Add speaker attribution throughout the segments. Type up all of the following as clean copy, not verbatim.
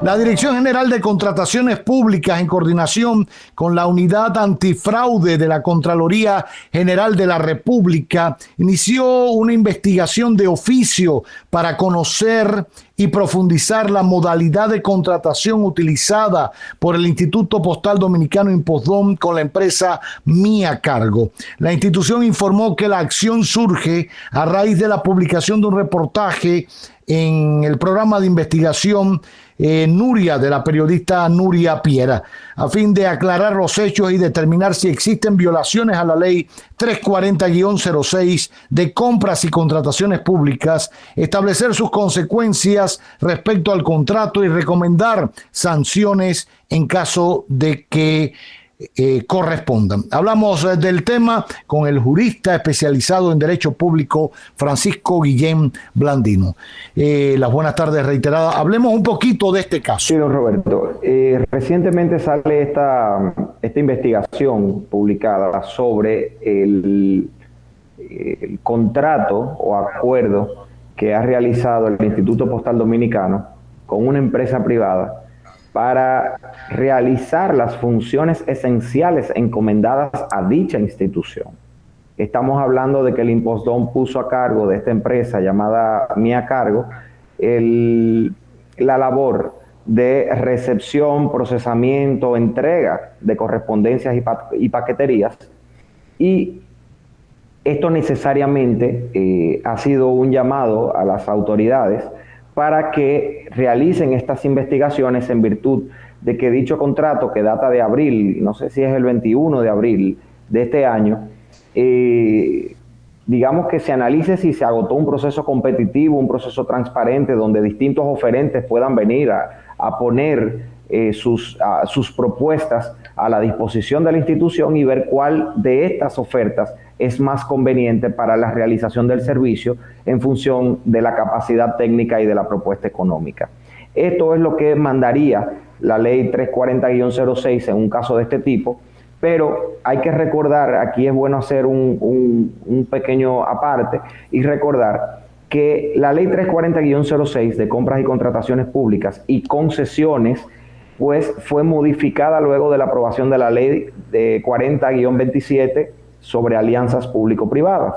Speaker 1: La Dirección General de Contrataciones Públicas, en coordinación con la Unidad Antifraude de la Contraloría General de la República, inició una investigación de oficio para conocer y profundizar la modalidad de contratación utilizada por el Instituto Postal Dominicano Impostdom con la empresa Mía Cargo. La institución informó que la acción surge a raíz de la publicación de un reportaje en el programa de investigación Nuria, de la periodista Nuria Piera, a fin de aclarar los hechos y determinar si existen violaciones a la ley 340-06 de compras y contrataciones públicas, establecer sus consecuencias respecto al contrato y recomendar sanciones en caso de que correspondan. Hablamos del tema con el jurista especializado en Derecho Público Francisco Guillén Blandino. Las buenas tardes reiteradas. Hablemos un poquito de este caso.
Speaker 2: Sí, don Roberto. Recientemente sale esta investigación publicada sobre el contrato o acuerdo que ha realizado el Instituto Postal Dominicano con una empresa privada para realizar las funciones esenciales encomendadas a dicha institución. Estamos hablando de que el Impostdom puso a cargo de esta empresa llamada Mía Cargo la labor de recepción, procesamiento, entrega de correspondencias y paqueterías, y esto necesariamente ha sido un llamado a las autoridades para que realicen estas investigaciones en virtud de que dicho contrato, que data de abril, no sé si es el 21 de abril de este año, digamos que se analice si se agotó un proceso competitivo, un proceso transparente, donde distintos oferentes puedan venir a poner sus propuestas a la disposición de la institución y ver cuál de estas ofertas es más conveniente para la realización del servicio en función de la capacidad técnica y de la propuesta económica. Esto es lo que mandaría la ley 340-06 en un caso de este tipo, pero hay que recordar, aquí es bueno hacer un pequeño aparte y recordar que la ley 340-06 de compras y contrataciones públicas y concesiones pues fue modificada luego de la aprobación de la ley de 40-27 sobre alianzas público-privadas.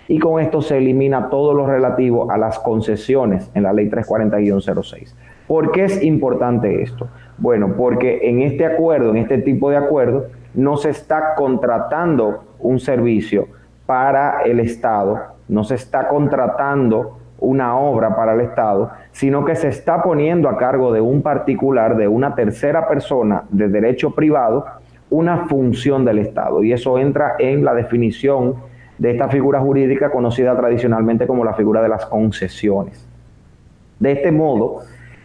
Speaker 2: Y con esto se elimina todo lo relativo a las concesiones en la ley 340-06. ¿Por qué es importante esto? Bueno, porque en este acuerdo, en este tipo de acuerdo, no se está contratando un servicio para el Estado, no se está contratando una obra para el Estado, sino que se está poniendo a cargo de un particular, de una tercera persona de derecho privado, una función del Estado, y eso entra en la definición de esta figura jurídica conocida tradicionalmente como la figura de las concesiones. De este modo,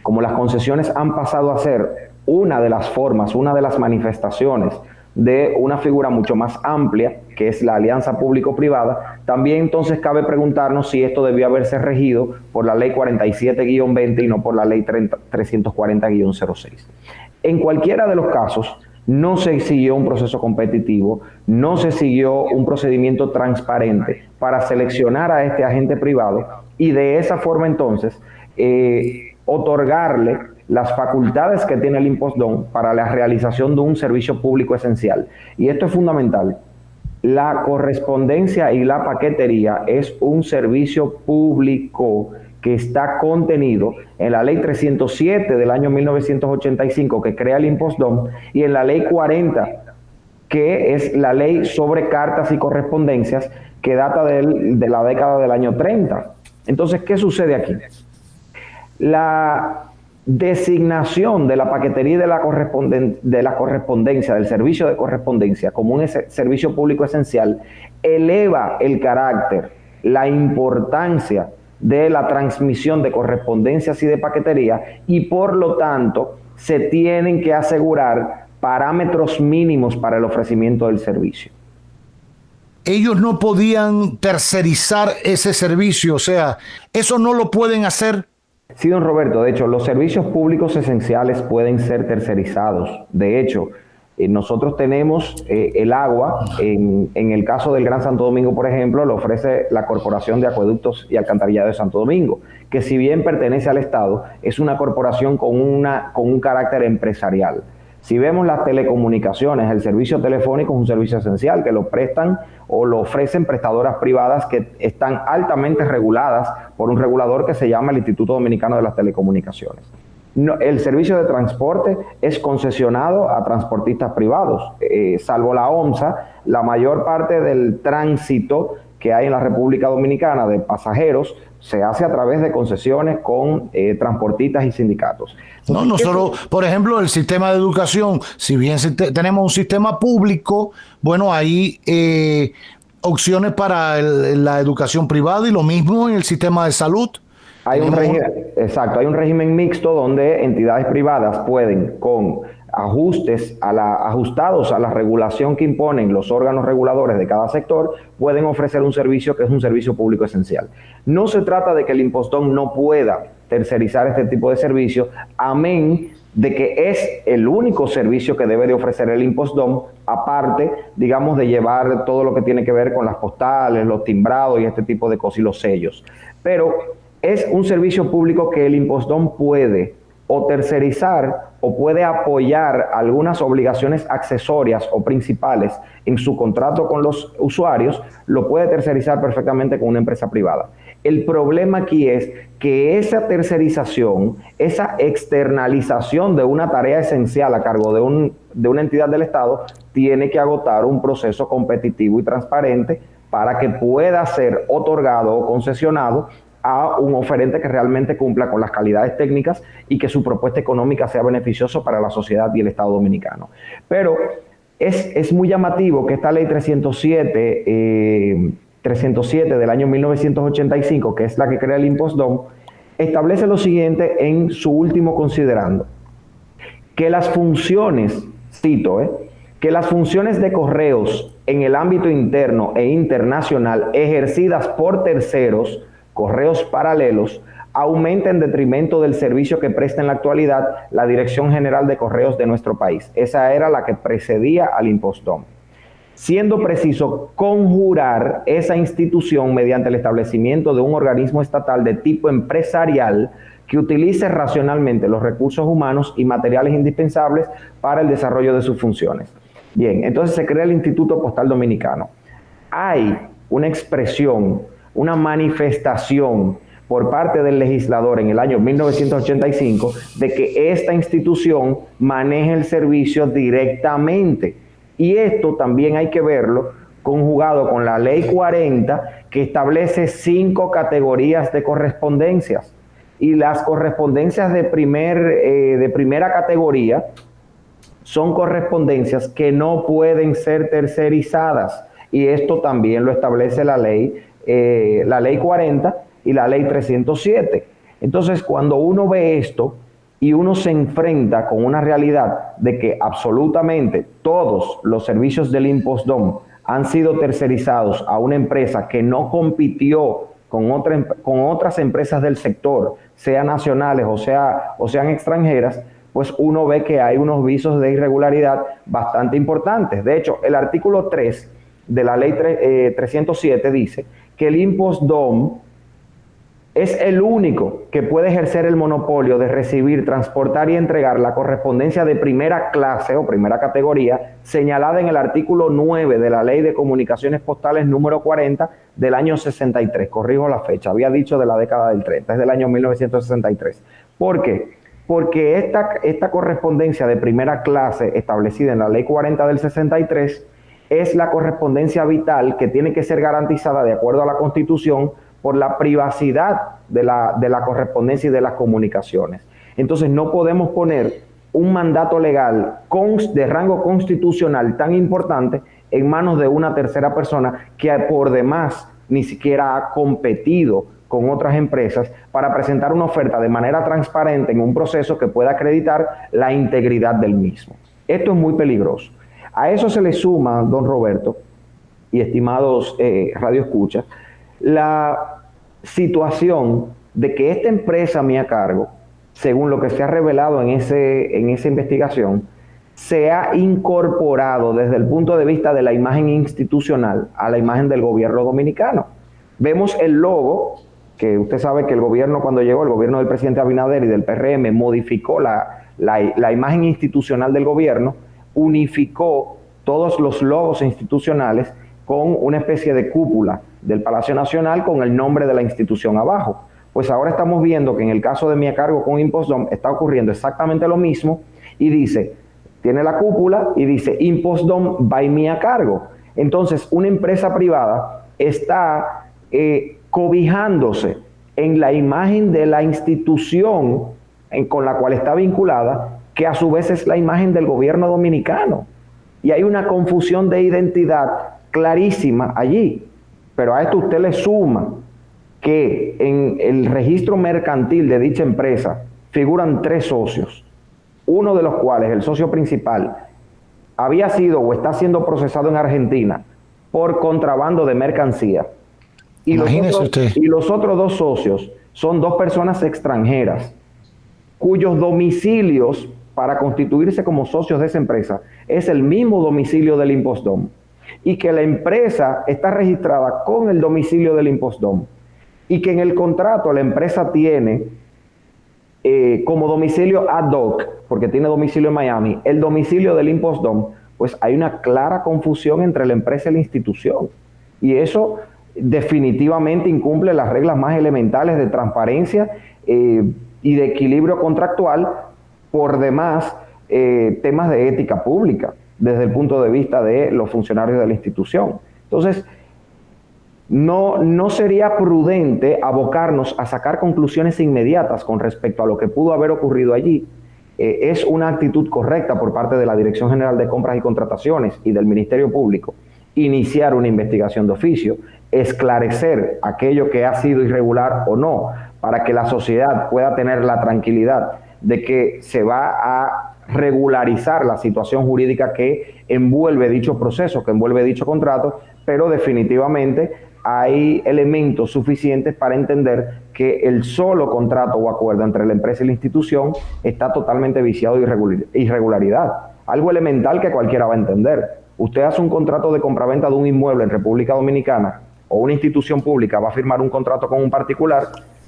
Speaker 2: como las concesiones han pasado a ser una de las formas, una de las manifestaciones de una figura mucho más amplia, que es la alianza público-privada, también entonces cabe preguntarnos si esto debió haberse regido por la ley 47-20 y no por la ley 340-06. En cualquiera de los casos, no se siguió un proceso competitivo, no se siguió un procedimiento transparente para seleccionar a este agente privado y de esa forma entonces otorgarle las facultades que tiene el Impostdom para la realización de un servicio público esencial. Y esto es fundamental. La correspondencia y la paquetería es un servicio público que está contenido en la ley 307 del año 1985 que crea el Impostdom y en la ley 40, que es la ley sobre cartas y correspondencias que data de la década del año 30. Entonces, ¿qué sucede aquí? La designación de la paquetería y de la correspondencia, del servicio de correspondencia como un servicio público esencial, eleva el carácter, la importancia de la transmisión de correspondencias y de paquetería, y por lo tanto se tienen que asegurar parámetros mínimos para el ofrecimiento del servicio.
Speaker 1: Ellos no podían tercerizar ese servicio, o sea, ¿eso no lo pueden hacer?
Speaker 2: Sí, don Roberto, de hecho, los servicios públicos esenciales pueden ser tercerizados. De hecho, Nosotros tenemos el agua, en el caso del Gran Santo Domingo, por ejemplo, lo ofrece la Corporación de Acueductos y Alcantarillado de Santo Domingo, que si bien pertenece al Estado, es una corporación con un carácter empresarial. Si vemos las telecomunicaciones, el servicio telefónico es un servicio esencial que lo prestan o lo ofrecen prestadoras privadas que están altamente reguladas por un regulador que se llama el Instituto Dominicano de las Telecomunicaciones. No, el servicio de transporte es concesionado a transportistas privados, salvo la OMSA, la mayor parte del tránsito que hay en la República Dominicana de pasajeros se hace a través de concesiones con transportistas y sindicatos.
Speaker 1: No, nosotros, por ejemplo, el sistema de educación, si bien tenemos un sistema público, bueno, hay opciones para la educación privada y lo mismo en el sistema de salud.
Speaker 2: Hay un régimen mixto donde entidades privadas pueden, con ajustados a la regulación que imponen los órganos reguladores de cada sector, pueden ofrecer un servicio que es un servicio público esencial. No se trata de que el Impostón no pueda tercerizar este tipo de servicios, amén de que es el único servicio que debe de ofrecer el Impostón, aparte, digamos, de llevar todo lo que tiene que ver con las postales, los timbrados y este tipo de cosas y los sellos. Pero es un servicio público que el Impostón puede o tercerizar o puede apoyar algunas obligaciones accesorias o principales en su contrato con los usuarios, lo puede tercerizar perfectamente con una empresa privada. El problema aquí es que esa tercerización, esa externalización de una tarea esencial a cargo de una entidad del Estado, tiene que agotar un proceso competitivo y transparente para que pueda ser otorgado o concesionado a un oferente que realmente cumpla con las calidades técnicas y que su propuesta económica sea beneficioso para la sociedad y el Estado dominicano. Pero es muy llamativo que esta ley 307 del año 1985, que es la que crea el Impostón, establece lo siguiente en su último considerando, que las funciones, cito, que las funciones de correos en el ámbito interno e internacional ejercidas por terceros, correos paralelos, aumenta en detrimento del servicio que presta en la actualidad la Dirección General de Correos de nuestro país. Esa era la que precedía al Impostón. Siendo preciso conjurar esa institución mediante el establecimiento de un organismo estatal de tipo empresarial que utilice racionalmente los recursos humanos y materiales indispensables para el desarrollo de sus funciones. Bien, entonces se crea el Instituto Postal Dominicano. Hay una expresión, una manifestación por parte del legislador en el año 1985 de que esta institución maneja el servicio directamente. Y esto también hay que verlo conjugado con la Ley 40, que establece 5 categorías de correspondencias. Y las correspondencias de primera categoría son correspondencias que no pueden ser tercerizadas. Y esto también lo establece la ley 40 y la ley 307. Entonces, cuando uno ve esto y uno se enfrenta con una realidad de que absolutamente todos los servicios del Impostón han sido tercerizados a una empresa que no compitió con otras empresas del sector, sean nacionales o sean extranjeras, pues uno ve que hay unos visos de irregularidad bastante importantes. De hecho, el artículo 3 de la ley 307 dice que el Impostón es el único que puede ejercer el monopolio de recibir, transportar y entregar la correspondencia de primera clase o primera categoría señalada en el artículo 9 de la Ley de Comunicaciones Postales número 40 del año 63. Corrijo la fecha, había dicho de la década del 30, es del año 1963. ¿Por qué? Porque esta correspondencia de primera clase establecida en la Ley 40 del 63 es la correspondencia vital que tiene que ser garantizada de acuerdo a la Constitución por la privacidad de la correspondencia y de las comunicaciones. Entonces no podemos poner un mandato legal de rango constitucional tan importante en manos de una tercera persona que por demás ni siquiera ha competido con otras empresas para presentar una oferta de manera transparente en un proceso que pueda acreditar la integridad del mismo. Esto es muy peligroso. A eso se le suma, don Roberto y estimados radioescuchas, la situación de que esta empresa a mi cargo, según lo que se ha revelado en esa investigación, se ha incorporado desde el punto de vista de la imagen institucional a la imagen del gobierno dominicano. Vemos el logo, que usted sabe que el gobierno, cuando llegó el gobierno del presidente Abinader y del PRM, modificó la imagen institucional del gobierno, unificó todos los logos institucionales con una especie de cúpula del Palacio Nacional con el nombre de la institución abajo. Pues ahora estamos viendo que en el caso de Mi a Cargo con Impostdom está ocurriendo exactamente lo mismo y dice, tiene la cúpula y dice Impostdom by Mi a Cargo. Entonces, una empresa privada está cobijándose en la imagen de la institución con la cual está vinculada, que a su vez es la imagen del gobierno dominicano. Y hay una confusión de identidad clarísima allí. Pero a esto usted le suma que en el registro mercantil de dicha empresa figuran 3 socios, uno de los cuales, el socio principal, había sido o está siendo procesado en Argentina por contrabando de mercancía. Y los otros 2 socios son 2 personas extranjeras cuyos domicilios para constituirse como socios de esa empresa es el mismo domicilio del Impostdom, y que la empresa está registrada con el domicilio del Impostdom, y que en el contrato la empresa tiene como domicilio ad hoc, porque tiene domicilio en Miami, el domicilio del Impostdom. Pues hay una clara confusión entre la empresa y la institución, y eso definitivamente incumple las reglas más elementales de transparencia y de equilibrio contractual. Por demás, temas de ética pública desde el punto de vista de los funcionarios de la institución. Entonces, no sería prudente abocarnos a sacar conclusiones inmediatas con respecto a lo que pudo haber ocurrido allí. Es una actitud correcta por parte de la Dirección General de Compras y Contrataciones y del Ministerio Público iniciar una investigación de oficio, esclarecer aquello que ha sido irregular o no, para que la sociedad pueda tener la tranquilidad de que se va a regularizar la situación jurídica que envuelve dicho proceso, que envuelve dicho contrato, pero definitivamente hay elementos suficientes para entender que el solo contrato o acuerdo entre la empresa y la institución está totalmente viciado de irregularidad. Algo elemental que cualquiera va a entender. Usted hace un contrato de compraventa de un inmueble en República Dominicana, o una institución pública va a firmar un contrato con un particular,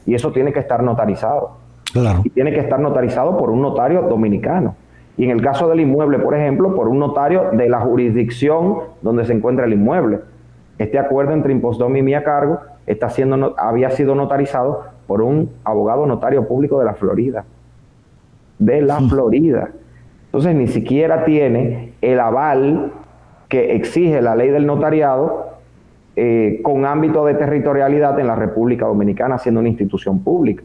Speaker 2: y eso tiene que estar notarizado.
Speaker 1: Claro.
Speaker 2: Y tiene que estar notarizado por un notario dominicano. Y en el caso del inmueble, por ejemplo, por un notario de la jurisdicción donde se encuentra el inmueble. Este acuerdo entre Impostdom y Mi a Cargo había sido notarizado por un abogado notario público de la Florida. De la Florida. Entonces, ni siquiera tiene el aval que exige la ley del notariado con ámbito de territorialidad en la República Dominicana, siendo una institución pública.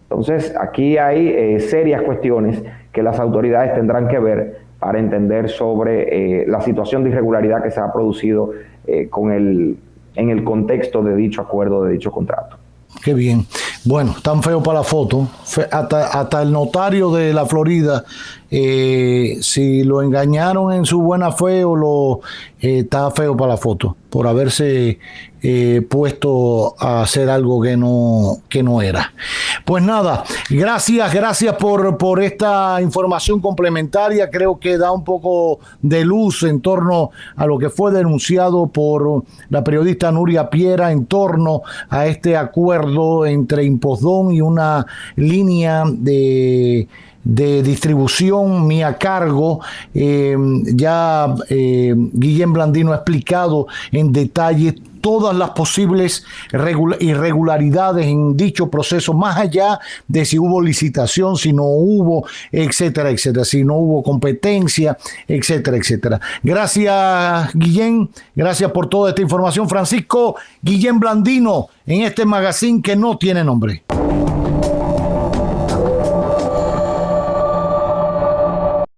Speaker 2: Entonces, aquí hay serias cuestiones que las autoridades tendrán que ver para entender sobre la situación de irregularidad que se ha producido en el contexto de dicho acuerdo, de dicho contrato.
Speaker 1: Qué bien. Bueno, tan feo para la foto. Hasta el notario de la Florida, si lo engañaron en su buena fe o está feo para la foto por haberse puesto a hacer algo que no era. Pues nada, gracias por esta información complementaria. Creo que da un poco de luz en torno a lo que fue denunciado por la periodista Nuria Piera en torno a este acuerdo entre Impostdom y una línea de distribución Mi a Cargo. Guillén Blandino ha explicado en detalle todas las posibles irregularidades en dicho proceso, más allá de si hubo licitación, si no hubo, etcétera, etcétera, si no hubo competencia, etcétera, etcétera. Gracias, Guillén, gracias por toda esta información. Francisco Guillén Blandino, en este magazine que no tiene nombre.